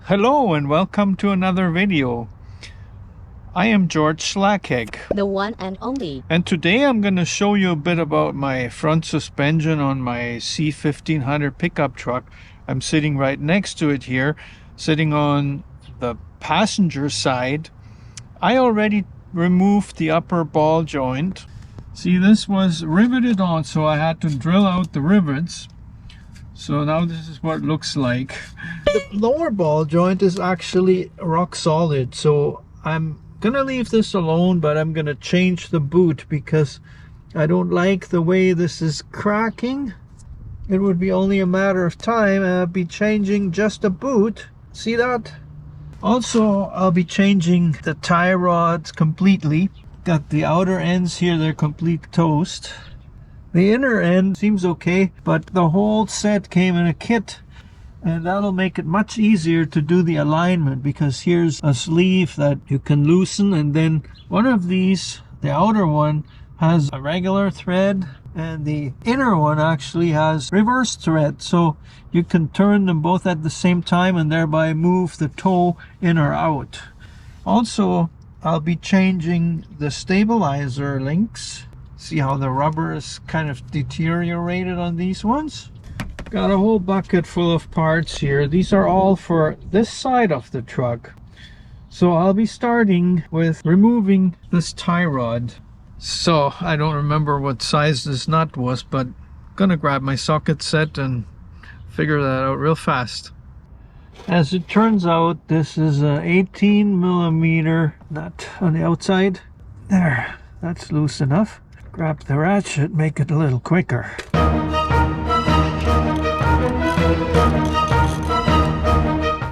Hello and welcome to another video. I am George Schlacek, the one and only. And today I'm going to show you a bit about my front suspension on my C1500 pickup truck. I'm sitting right next to it here, sitting on the passenger side. I already removed the upper ball joint. See, this was riveted on, so I had to drill out the rivets. So now this is what it looks like. The lower ball joint is actually rock solid, so I'm gonna leave this alone, but I'm gonna change the boot because I don't like the way this is cracking. It would be only a matter of time and I'll be changing just a boot. See that? Also, I'll be changing the tie rods completely. Got the outer ends here, they're complete toast. The inner end seems okay, but the whole set came in a kit, and that'll make it much easier to do the alignment because here's a sleeve that you can loosen, and then one of these, the outer one, has a regular thread and the inner one actually has reverse thread, so you can turn them both at the same time and thereby move the toe in or out. Also, I'll be changing the stabilizer links. See how the rubber is kind of deteriorated on these ones? Got a whole bucket full of parts here. These are all for this side of the truck. So I'll be starting with removing this tie rod. So I don't remember what size this nut was, but I'm gonna grab my socket set and figure that out real fast. As it turns out, this is a 18mm nut on the outside. There, that's loose enough. Grab the ratchet, make it a little quicker.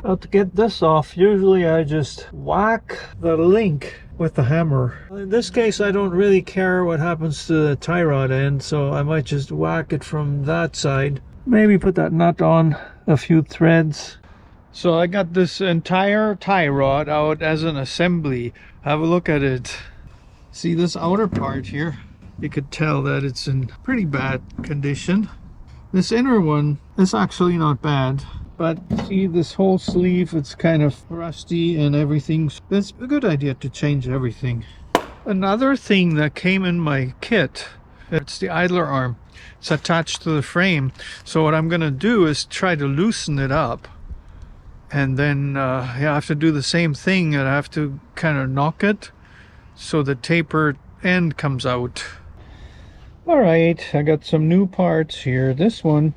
Now to get this off, usually I just whack the link with the hammer. In this case, I don't really care what happens to the tie rod end, so I might just whack it from that side. Maybe put that nut on a few threads. So I got this entire tie rod out as an assembly. Have a look at it. See this outer part here? You could tell that it's in pretty bad condition. This inner one is actually not bad, but see this whole sleeve, it's kind of rusty and everything. It's a good idea to change everything. Another thing that came in my kit, it's the idler arm. It's attached to the frame. So what I'm gonna do is try to loosen it up. And then I have to do the same thing, and I have to kind of knock it so the tapered end comes out. Alright, I got some new parts here. This one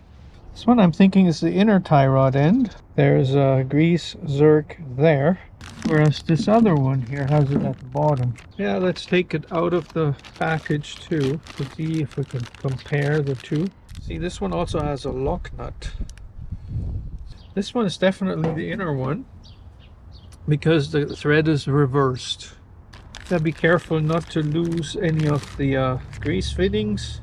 I'm thinking is the inner tie rod end. There's a grease zerk there, whereas this other one here has it at the bottom. Yeah, let's take it out of the package too to see if we can compare the two. See, this one also has a lock nut. This one is definitely the inner one because the thread is reversed. Gotta be careful not to lose any of the grease fittings.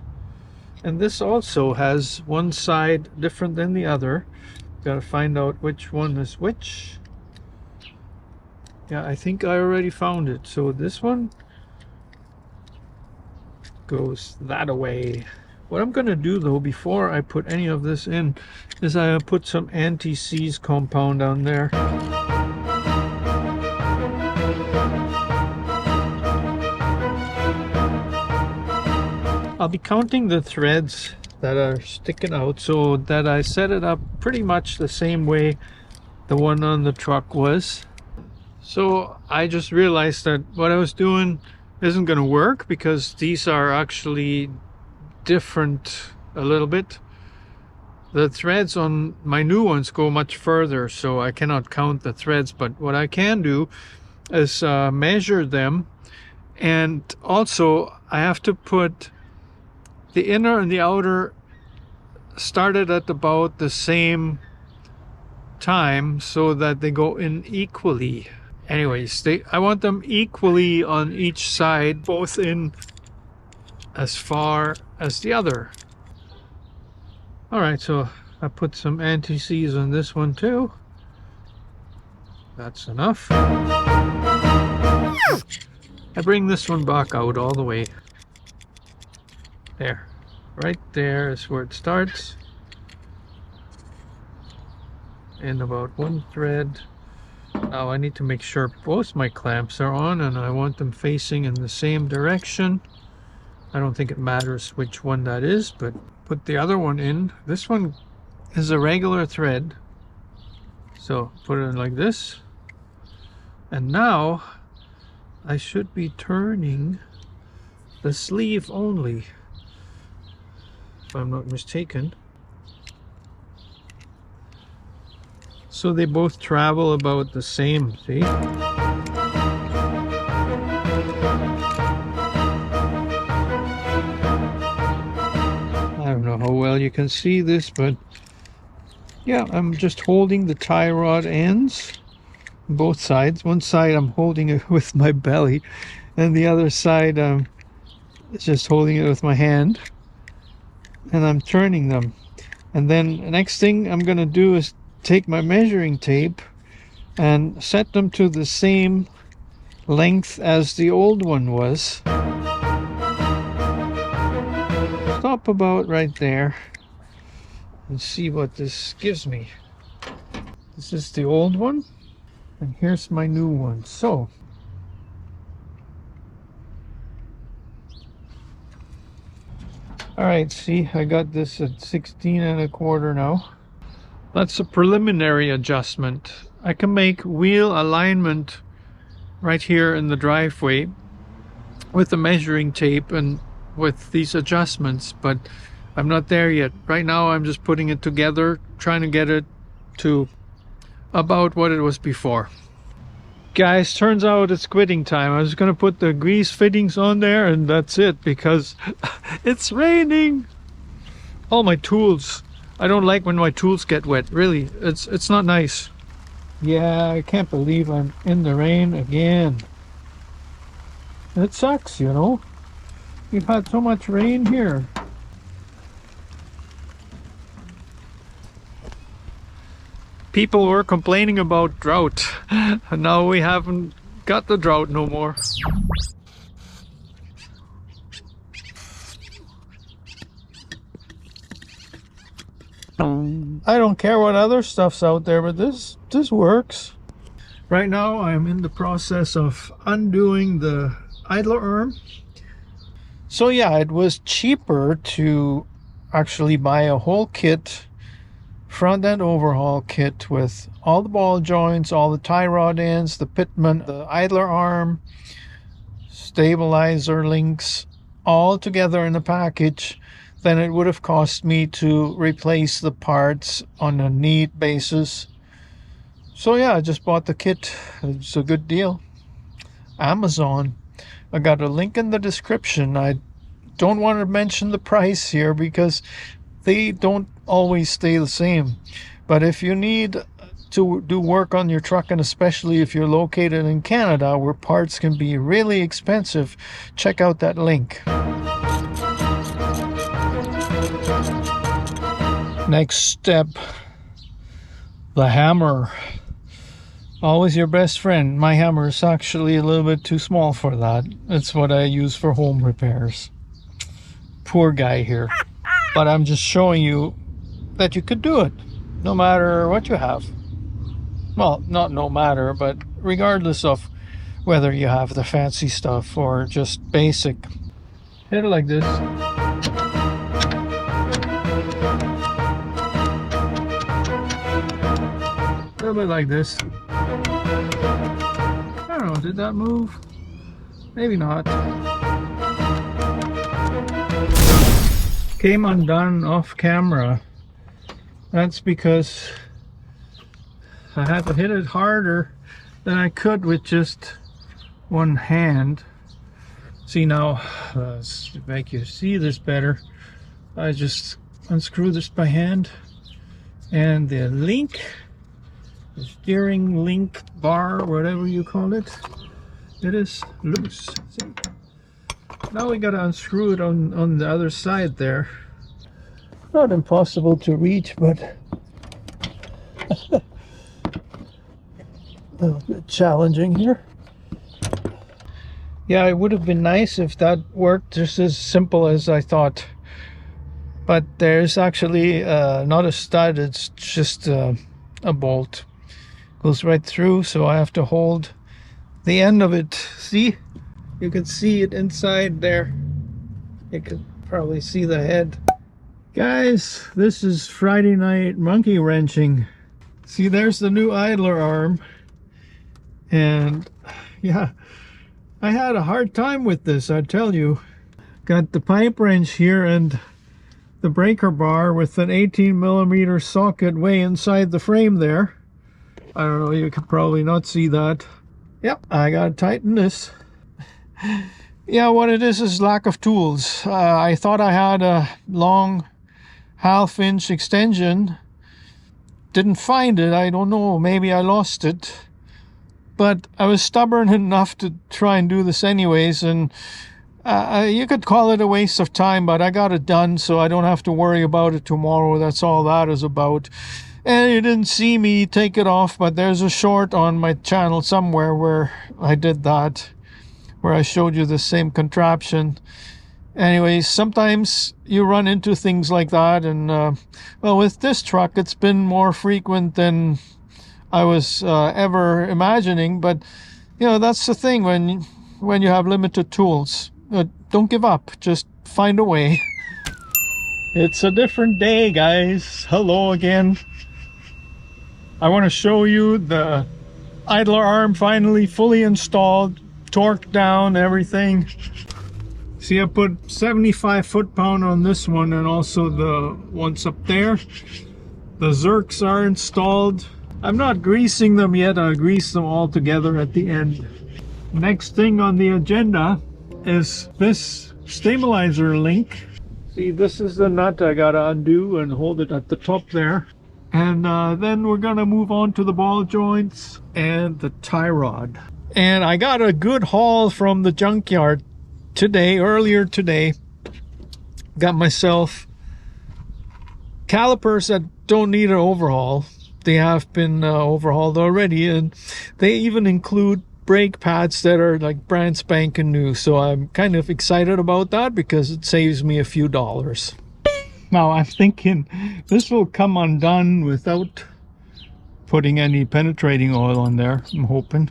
And this also has one side different than the other. Gotta find out which one is which. Yeah, I think I already found it. So this one goes that way. What I'm gonna do though, before I put any of this in, is I put some anti-seize compound on there. I'll be counting the threads that are sticking out so that I set it up pretty much the same way the one on the truck was. So I just realized that what I was doing isn't going to work because these are actually different a little bit. The threads on my new ones go much further, so I cannot count the threads, but what I can do is measure them, and also I have to put the inner and the outer started at about the same time so that they go in equally. Anyways, I want them equally on each side, both in as far as the other. Alright, so I put some anti-seize on this one too. That's enough. I bring this one back out all the way. There, right there is where it starts, and about one thread Now I need to make sure both my clamps are on, and I want them facing in the same direction. I don't think it matters which one that is, but put the other one in. This one is a regular thread, so put it in like this. And now I should be turning the sleeve only, if I'm not mistaken. So they both travel about the same, see? I don't know how well you can see this, but yeah, I'm just holding the tie rod ends, both sides. One side I'm holding it with my belly, and the other side I'm just holding it with my hand, and I'm turning them. And then the next thing I'm gonna do is take my measuring tape and set them to the same length as the old one was. Stop about right there and see what this gives me. This is the old one, and here's my new one. So all right, see, I got this at 16 1/4 now. That's a preliminary adjustment. I can make wheel alignment right here in the driveway with the measuring tape and with these adjustments, but I'm not there yet. Right now I'm just putting it together, trying to get it to about what it was before. Guys, turns out it's quitting time. I was gonna put the grease fittings on there and that's it, because it's raining. All my tools, I don't like when my tools get wet, really. It's not nice. Yeah, I can't believe I'm in the rain again. It sucks, you know. We've had so much rain here. People were complaining about drought, and now we haven't got the drought no more. I don't care what other stuff's out there, but this works. Right now I'm in the process of undoing the idler arm. So yeah, it was cheaper to actually buy a whole kit, front end overhaul kit, with all the ball joints, all the tie rod ends, the pitman, the idler arm, stabilizer links, all together in a package, than it would have cost me to replace the parts on a need basis. So yeah, I just bought the kit. It's a good deal. Amazon. I got a link in the description. I don't want to mention the price here because they don't always stay the same. But if you need to do work on your truck, and especially if you're located in Canada where parts can be really expensive, check out that link. Next step, the hammer. Always your best friend. My hammer is actually a little bit too small for that. It's what I use for home repairs. Poor guy here. But I'm just showing you that you could do it no matter what you have. Well, not no matter, but regardless of whether you have the fancy stuff or just basic. Hit it like this. A little bit like this. I don't know, did that move? Maybe not. Came undone off camera. That's because I had to hit it harder than I could with just one hand. See now, to make you see this better, I just unscrew this by hand, and the link, the steering link bar, whatever you call it, it is loose. See? Now we gotta unscrew it on the other side there. Not impossible to reach, but a little bit challenging here. Yeah, it would have been nice if that worked just as simple as I thought. But there's actually not a stud, it's just a bolt. Goes right through, so I have to hold the end of it. See? You can see it inside there. You can probably see the head. Guys, this is Friday night monkey wrenching. See, there's the new idler arm. And yeah, I had a hard time with this, I tell you. Got the pipe wrench here and the breaker bar with an 18mm socket way inside the frame there. I don't know, you can probably not see that. Yep, I gotta tighten this. Yeah, what it is lack of tools. I thought I had a long 1/2 inch extension. Didn't find it, I don't know, maybe I lost it. But I was stubborn enough to try and do this anyways, and you could call it a waste of time, but I got it done, so I don't have to worry about it tomorrow. That's all that is about. And you didn't see me take it off, but there's a short on my channel somewhere where I did that, where I showed you the same contraption. Anyways, sometimes you run into things like that, and well, with this truck it's been more frequent than I was ever imagining. But you know, that's the thing when you have limited tools. Don't give up, just find a way. It's a different day, guys. Hello again. I want to show you the idler arm finally fully installed, torqued down, everything. See, I put 75 foot-pound on this one and also the ones up there. The Zerks are installed. I'm not greasing them yet. I'll grease them all together at the end. Next thing on the agenda is this stabilizer link. See, this is the nut I gotta undo and hold it at the top there. And then we're gonna move on to the ball joints and the tie rod. And I got a good haul from the junkyard today, earlier today. Got myself calipers that don't need an overhaul. They have been overhauled already, and they even include brake pads that are like brand spanking new. So I'm kind of excited about that because it saves me a few dollars. Now I'm thinking this will come undone without putting any penetrating oil on there, I'm hoping,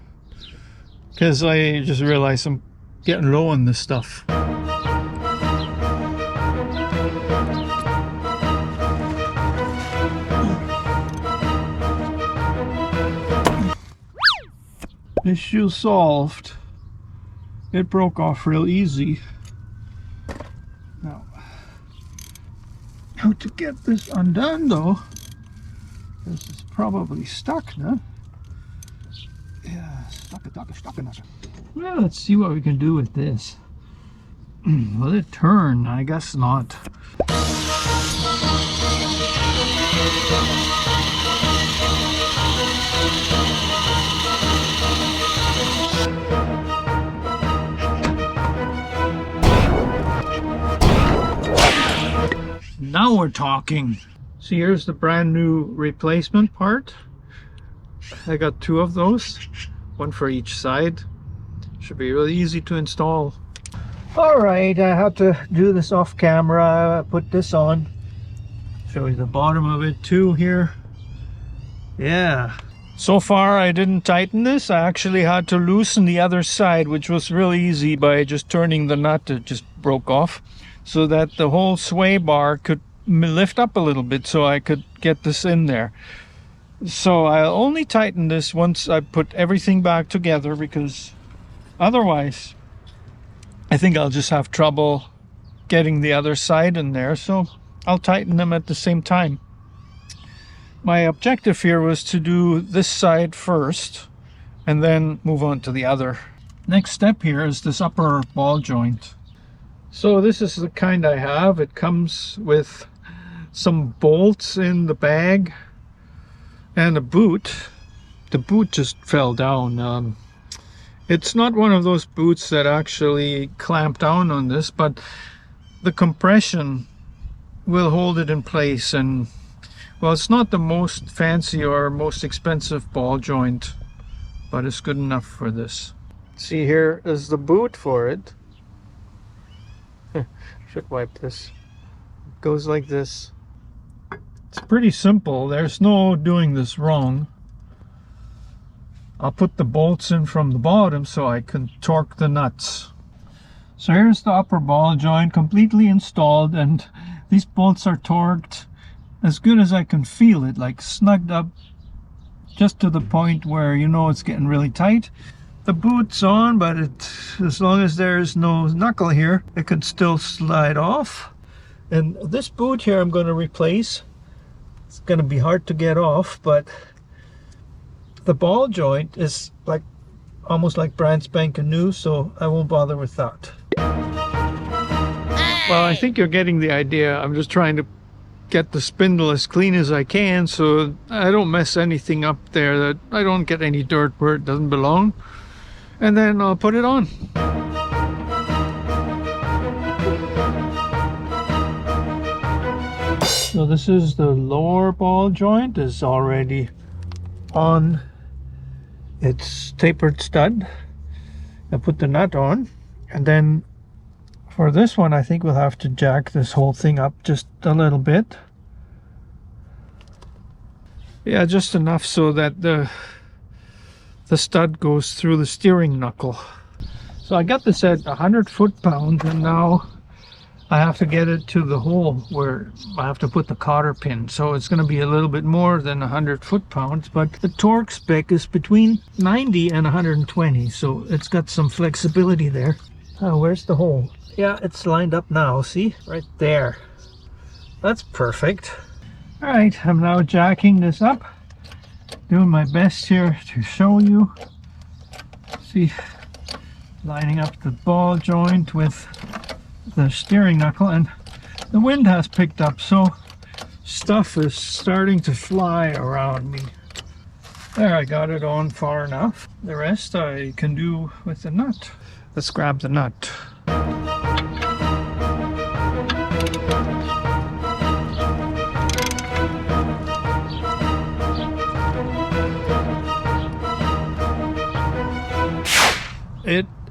because I just realized I'm getting low on this stuff. Issue solved. It broke off real easy. Now, how to get this undone though? This is probably stuck now. Yeah, stuck. Well, let's see what we can do with this. Will it turn? I guess not. Now we're talking. See, here's the brand new replacement part. I got 2 of those, one for each side. Should be really easy to install. Alright, I had to do this off camera. I put this on. Show you the bottom of it too here. Yeah. So far I didn't tighten this. I actually had to loosen the other side, which was really easy by just turning the nut. It just broke off, so that the whole sway bar could lift up a little bit so I could get this in there. So I'll only tighten this once I put everything back together, because otherwise I think I'll just have trouble getting the other side in there. So I'll tighten them at the same time. My objective here was to do this side first and then move on to the other. Next step here is this upper ball joint. So this is the kind I have. It comes with some bolts in the bag and a boot. The boot just fell down. It's not one of those boots that actually clamp down on this, but the compression will hold it in place. And well, it's not the most fancy or most expensive ball joint, but it's good enough for this. See, here is the boot for it. Should wipe this. It goes like this. It's pretty simple. There's no doing this wrong. I'll put the bolts in from the bottom so I can torque the nuts. So here's the upper ball joint completely installed, and these bolts are torqued as good as I can feel it, like snugged up just to the point where you know it's getting really tight. The boot's on, but as long as there's no knuckle here, it can still slide off. And this boot here I'm going to replace. It's going to be hard to get off, but the ball joint is like almost like brand spanking new, so I won't bother with that. Well, I think you're getting the idea. I'm just trying to get the spindle as clean as I can so I don't mess anything up there, that I don't get any dirt where it doesn't belong. And then I'll put it on. So this is the lower ball joint, is already on its tapered stud. I put the nut on, and then for this one I think we'll have to jack this whole thing up just a little bit. Yeah, just enough so that the stud goes through the steering knuckle. So I got this at 100 foot-pounds, and now I have to get it to the hole where I have to put the cotter pin. So it's going to be a little bit more than 100 foot-pounds, but the torque spec is between 90 and 120, so it's got some flexibility there. Oh, where's the hole? Yeah, it's lined up now, see? Right there. That's perfect. Alright, I'm now jacking this up. Doing my best here to show you. See, lining up the ball joint with the steering knuckle, and the wind has picked up, so stuff is starting to fly around me. There, I got it on far enough. The rest I can do with the nut. Let's grab the nut.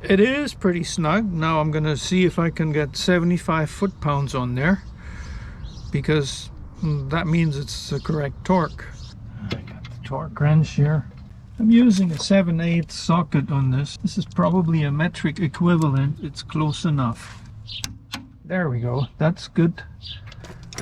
It is pretty snug. Now I'm gonna see if I can get 75 foot-pounds on there, because that means it's the correct torque. I got the torque wrench here. I'm using a 7/8 socket on this. This is probably a metric equivalent. It's close enough. There we go. That's good.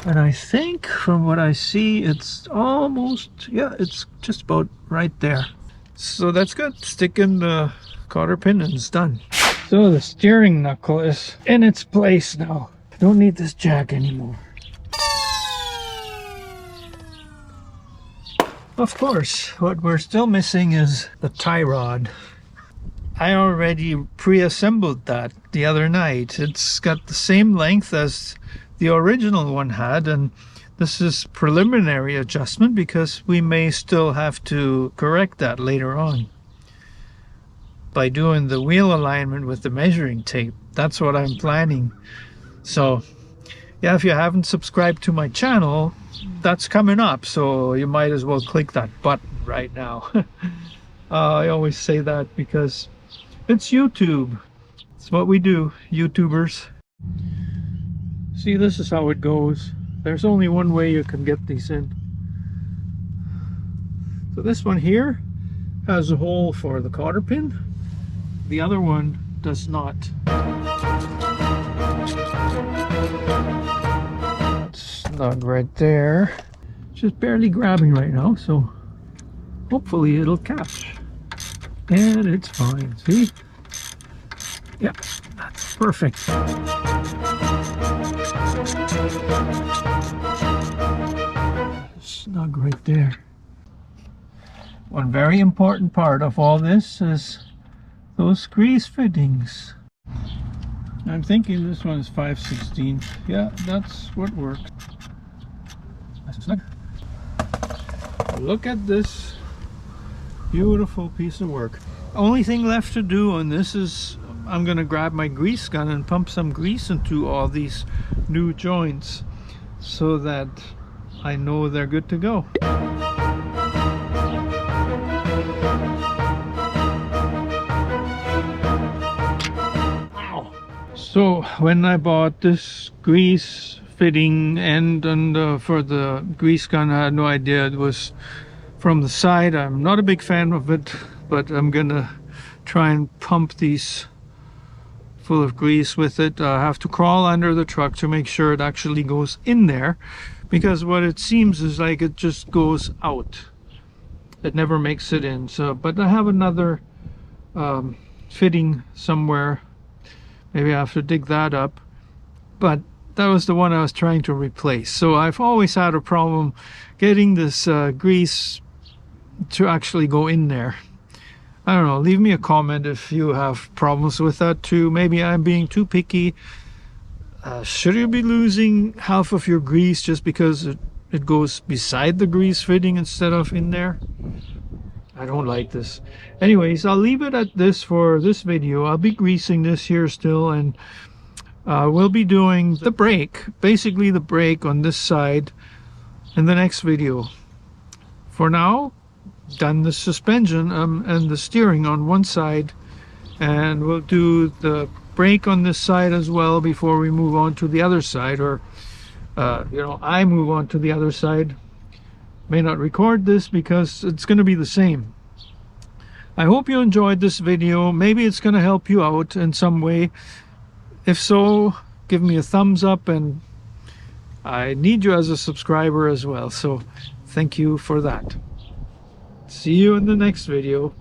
And I think from what I see, it's almost, yeah, it's just about right there. So that's good. Stick in the cotter pin and it's done. So the steering knuckle is in its place now. I don't need this jack anymore. Of course, what we're still missing is the tie rod. I already pre-assembled that the other night. It's got the same length as the original one had, and this is preliminary adjustment because we may still have to correct that later on by doing the wheel alignment with the measuring tape. That's what I'm planning. So yeah, if you haven't subscribed to my channel, that's coming up, so you might as well click that button right now. I always say that because it's YouTube. It's what we do, YouTubers. See, this is how it goes. There's only one way you can get these in. So this one here has a hole for the cotter pin. The other one does not. It's snug right there. Just barely grabbing right now, so hopefully it'll catch. And it's fine, see? Yeah, that's perfect. Snug right there. One very important part of all this is those grease fittings. I'm thinking this one is 5/16. Yeah, that's what works. Nice and snug. Look at this beautiful piece of work. Only thing left to do on this is I'm gonna grab my grease gun and pump some grease into all these new joints so that I know they're good to go. So when I bought this grease fitting end and for the grease gun, I had no idea it was from the side. I'm not a big fan of it but I'm gonna try and pump these full of grease with it. I have to crawl under the truck to make sure it actually goes in there, because what it seems is like it just goes out. It never makes it in. So, but I have another fitting somewhere. Maybe I have to dig that up. But that was the one I was trying to replace. So I've always had a problem getting this grease to actually go in there. I don't know, leave me a comment if you have problems with that too. Maybe I'm being too picky. Should you be losing half of your grease just because it goes beside the grease fitting instead of in there? I don't like this. Anyways, I'll leave it at this for this video. I'll be greasing this here still, and we'll be doing the brake, basically the brake on this side, in the next video. For now, done the suspension and the steering on one side, and we'll do the brake on this side as well before we move on to the other side, or you know, I move on to the other side. May not record this because it's going to be the same. I hope you enjoyed this video. Maybe it's going to help you out in some way. If so, give me a thumbs up, and I need you as a subscriber as well, so thank you for that. See you in the next video.